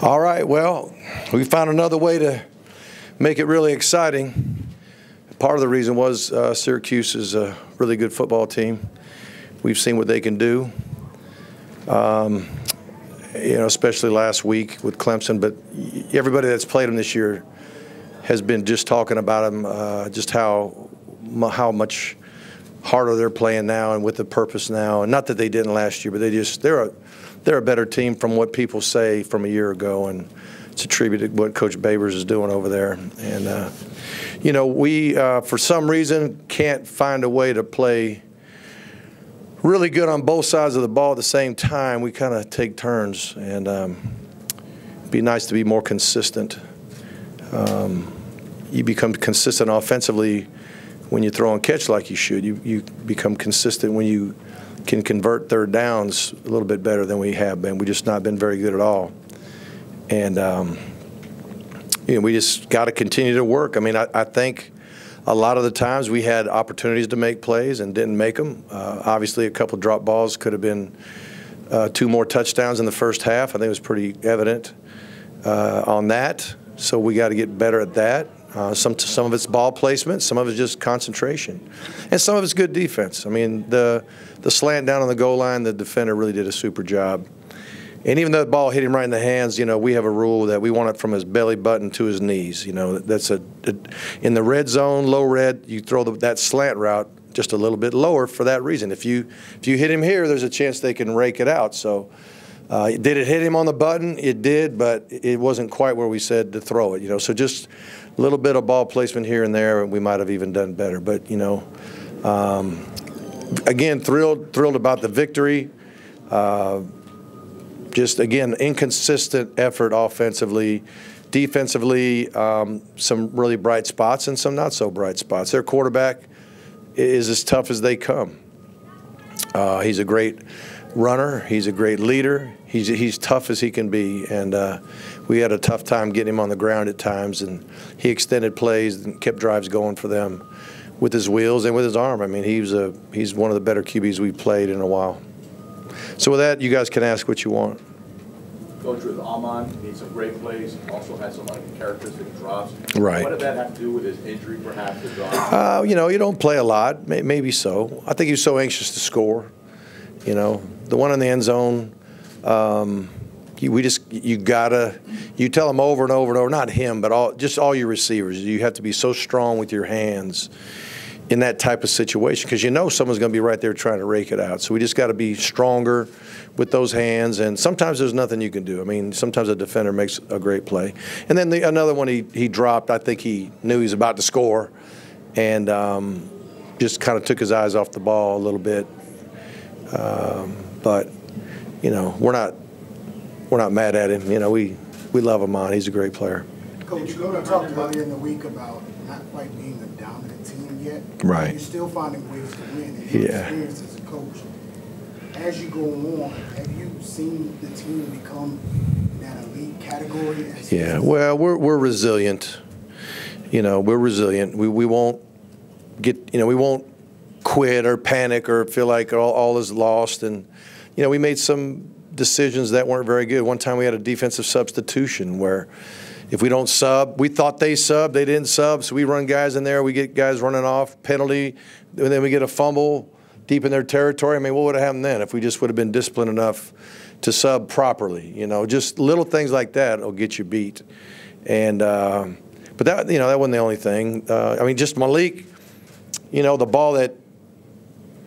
All right, well, we found another way to make it really exciting. Part of the reason was Syracuse is a really good football team. We've seen what they can do, especially last week with Clemson. But everybody that's played them this year has been just talking about them, just how much harder they're playing now and with the purpose now. And not that they didn't last year, but they're a better team from what people say from a year ago, and it's a tribute to what Coach Babers is doing over there. And we for some reason can't find a way to play really good on both sides of the ball at the same time. We kind of take turns, and it'd be nice to be more consistent. You become consistent offensively when you throw and catch like you should. You become consistent when you can convert third downs a little bit better than we have been. We've just not been very good at all. And, we just got to continue to work. I mean, I think a lot of the times we had opportunities to make plays and didn't make them. Obviously, a couple drop balls could have been 2 more touchdowns in the first half. I think it was pretty evident on that. So we got to get better at that. Some of it's ball placement, some of it's just concentration, and some of it's good defense. I mean, the slant down on the goal line, the defender really did a super job. And even though the ball hit him right in the hands, we have a rule that we want it from his belly button to his knees. That's in the red zone, low red, you throw that slant route just a little bit lower for that reason. If you hit him here, there's a chance they can rake it out. So did it hit him on the button? It did, but it wasn't quite where we said to throw it. So just a little bit of ball placement here and there, and we might have even done better. But again, thrilled about the victory. Just, again, inconsistent effort offensively. Defensively, some really bright spots and some not so bright spots. Their quarterback is as tough as they come. He's a great runner. He's a great leader. He's tough as he can be. And we had a tough time getting him on the ground at times. And he extended plays and kept drives going for them with his wheels and with his arm. I mean, he's one of the better QBs we've played in a while. So with that, you guys can ask what you want. Coach, with Almond, made some great plays, also had some characteristic drops. Right. What did that have to do with his injury, perhaps? The you don't play a lot, maybe so. I think he was so anxious to score. The one in the end zone, you tell him over and over and over, not him, but all your receivers. You have to be so strong with your hands in that type of situation, because someone's going to be right there trying to rake it out. So we just got to be stronger with those hands, and sometimes there's nothing you can do. I mean, sometimes a defender makes a great play. And then another one he dropped, I think he knew he was about to score, and just kind of took his eyes off the ball a little bit. But we're not mad at him. We love him on. He's a great player. Coach, you talked earlier in the week about not quite being a dominant team yet. Right. You're still finding ways to win. And your experience as a coach, as you go on, have you seen the team become in that elite category? Yeah. Well, we're resilient. We're resilient. We won't we won't quit or panic or feel like all is lost. And we made some decisions that weren't very good. One time we had a defensive substitution where if we don't sub, we thought they subbed, they didn't sub, so we run guys in there, we get guys running off, penalty, and then we get a fumble deep in their territory. I mean, what would have happened then if we just would have been disciplined enough to sub properly? Just little things like that will get you beat. And but that that wasn't the only thing. Just Malik, the ball that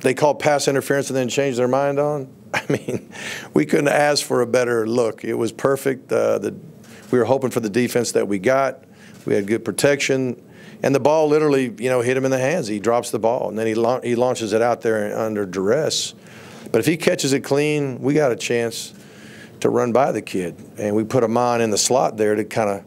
they called pass interference and then changed their mind on. We couldn't ask for a better look. It was perfect. We were hoping for the defense that we got. We had good protection. And the ball literally, hit him in the hands. He drops the ball, and then he launches it out there under duress. But if he catches it clean, we got a chance to run by the kid. And we put him on in the slot there to kind of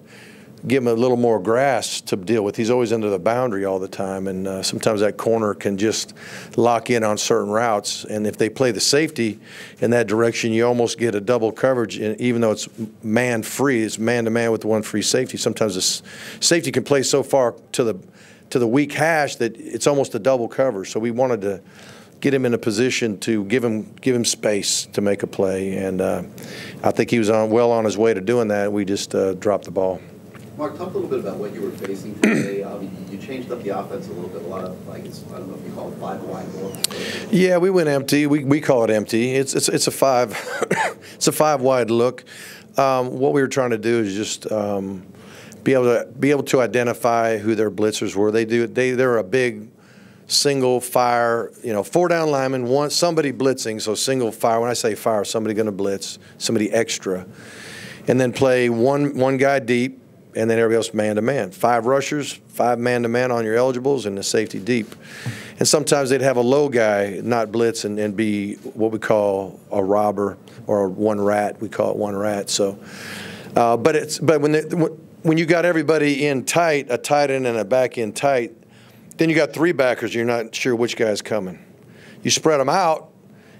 give him a little more grass to deal with. He's always under the boundary all the time, and sometimes that corner can just lock in on certain routes. And if they play the safety in that direction, you almost get a double coverage. And even though it's man-free, it's man-to-man with the one free safety. Sometimes the safety can play so far to the weak hash that it's almost a double cover. So we wanted to get him in a position to give him space to make a play. And I think he was well on his way to doing that. We just dropped the ball. Mark, talk a little bit about what you were facing today. You changed up the offense a little bit. A lot of, I don't know if you call it 5 wide look. Yeah, we went empty. We call it empty. It's a 5 it's a 5 wide look. What we were trying to do is just be able to identify who their blitzers were. They're a big single fire, 4 down linemen, somebody blitzing, so single fire. When I say fire, somebody going to blitz, somebody extra, and then play one guy deep, and then everybody else man-to-man. 5 rushers, 5 man-to-man on your eligibles, and the safety deep. And sometimes they'd have a low guy not blitz and be what we call a robber or one rat. We call it one rat. So, but when you got everybody in tight, a tight end and a back end tight, then you got 3 backers. You're not sure which guy's coming. You spread them out,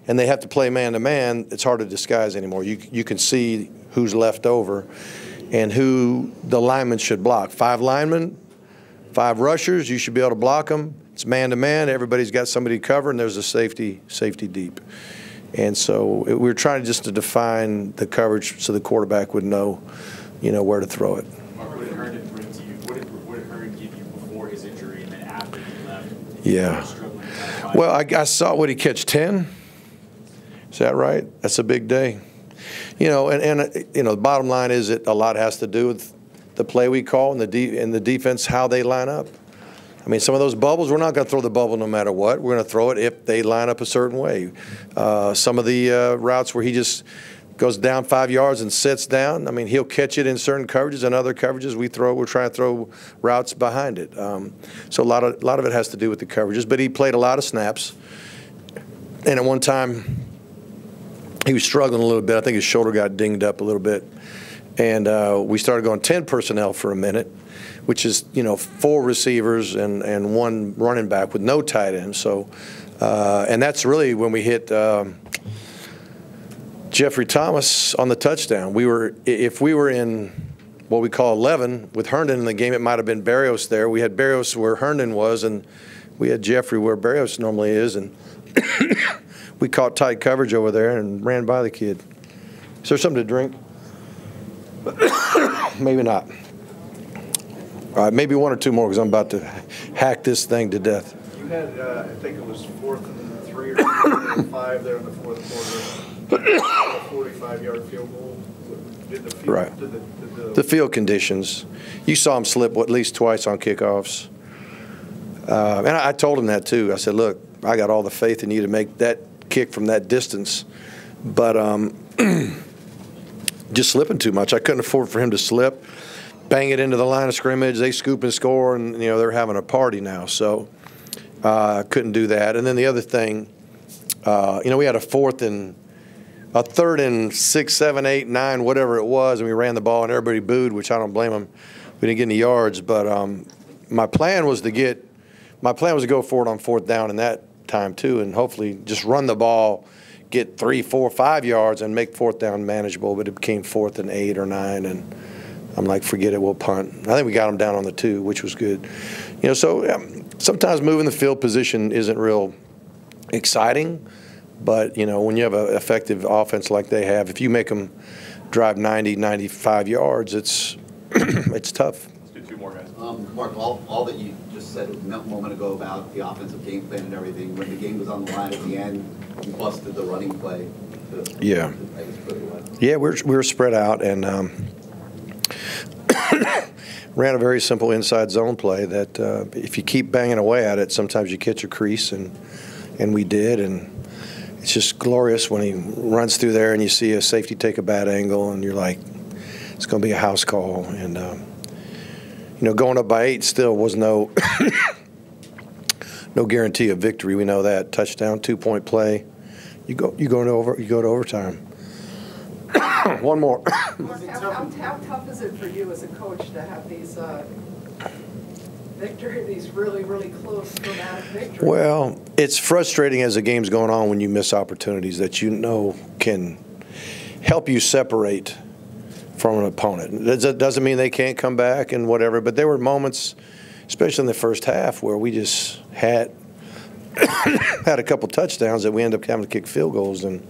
and they have to play man-to-man. It's hard to disguise anymore. You can see who's left over and who the linemen should block. 5 linemen, 5 rushers. You should be able to block them. It's man-to-man. Everybody's got somebody covered, and there's a safety deep. And so we were trying just to define the coverage so the quarterback would know, where to throw it. What did Herndon bring to you? What did Herndon give you before his injury and then after he left? Yeah. Well, I saw, what he catch, 10? Is that right? That's a big day. The bottom line is that a lot has to do with the play we call and the defense, how they line up. I mean, some of those bubbles, we're not going to throw the bubble no matter what. We're going to throw it if they line up a certain way. Some of the routes where he just goes down 5 yards and sits down, I mean, he'll catch it in certain coverages, and other coverages we're trying to throw routes behind it. So a lot of it has to do with the coverages. But he played a lot of snaps. And at one time, he was struggling a little bit. I think his shoulder got dinged up a little bit. And we started going 10 personnel for a minute, which is, 4 receivers and 1 running back with no tight end. So, and that's really when we hit Jeffrey Thomas on the touchdown. If we were in what we call 11 with Herndon in the game, it might have been Barrios there. We had Barrios where Herndon was, and we had Jeffrey where Barrios normally is, and we caught tight coverage over there and ran by the kid. Is there something to drink? Maybe not. All right, maybe 1 or 2 more because I'm about to hack this thing to death. You had, I think it was 4th and 3 or 4th and 5 there in the 4th quarter. A 45-yard field goal. Did the field, right. The field conditions. You saw him slip at least twice on kickoffs. And I told him that too. I said, look, I got all the faith in you to make that kick from that distance. But just slipping too much. I couldn't afford for him to slip, bang it into the line of scrimmage. They scoop and score, and they're having a party now. So I couldn't do that. And then the other thing, we had a 3rd and 6, 7, 8, 9, whatever it was, and we ran the ball, and everybody booed, which I don't blame them. We didn't get any yards, but my plan was to go for it on 4th down in that time too, and hopefully just run the ball, get 3, 4, 5 yards, and make 4th down manageable. But it became 4th and 8 or 9, and I'm like, forget it, we'll punt. I think we got them down on the 2, which was good. So sometimes moving the field position isn't real exciting, but when you have an effective offense like they have, if you make them drive 90, 95 yards, it's it's tough. Let's do 2 more, guys. Mark, all that you just said a moment ago about the offensive game plan and everything, when the game was on the line at the end, you busted the running play. Yeah. Yeah, we were spread out and ran a very simple inside zone play that if you keep banging away at it, sometimes you catch a crease, and we did. And it's just glorious when he runs through there and you see a safety take a bad angle, and you're like, it's going to be a house call. And going up by 8 still was no guarantee of victory. We know that. Touchdown, 2-point play. You go to overtime. 1 more. Mark, how tough is it for you as a coach to have these these really, really close dramatic victories? Well, it's frustrating as the game's going on when you miss opportunities that can help you separate from an opponent. That doesn't mean they can't come back and whatever, but there were moments, especially in the first half, where we just had had a couple touchdowns that we ended up having to kick field goals, and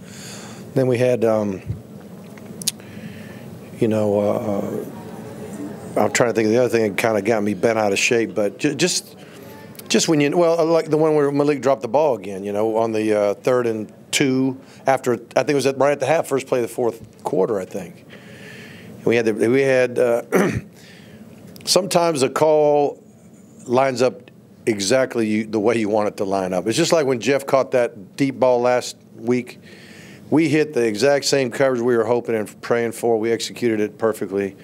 then we had, you know, I'm trying to think of the other thing that kind of got me bent out of shape, but just when you, well, like the one where Malik dropped the ball again, you know, on the 3rd and 2 after, I think it was right at the half, first play of the 4th quarter, I think. We had sometimes a call lines up exactly the way you want it to line up. It's just like when Jeff caught that deep ball last week. We hit the exact same coverage we were hoping and praying for. We executed it perfectly.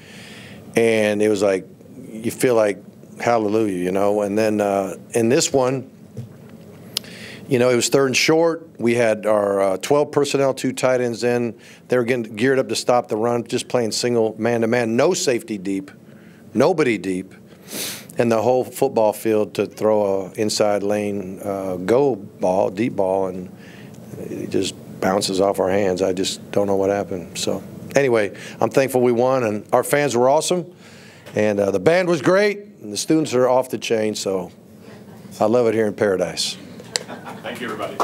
And it was like, you feel like, hallelujah, you know. And then in this one, you know, it was 3rd and short. We had our 12 personnel, 2 tight ends in. They were getting geared up to stop the run, just playing single man-to-man, no safety deep, nobody deep, and the whole football field to throw a inside lane go ball, deep ball, and it just bounces off our hands. I just don't know what happened. So anyway, I'm thankful we won, and our fans were awesome, and the band was great, and the students are off the chain, so I love it here in Paradise. Thank you, everybody.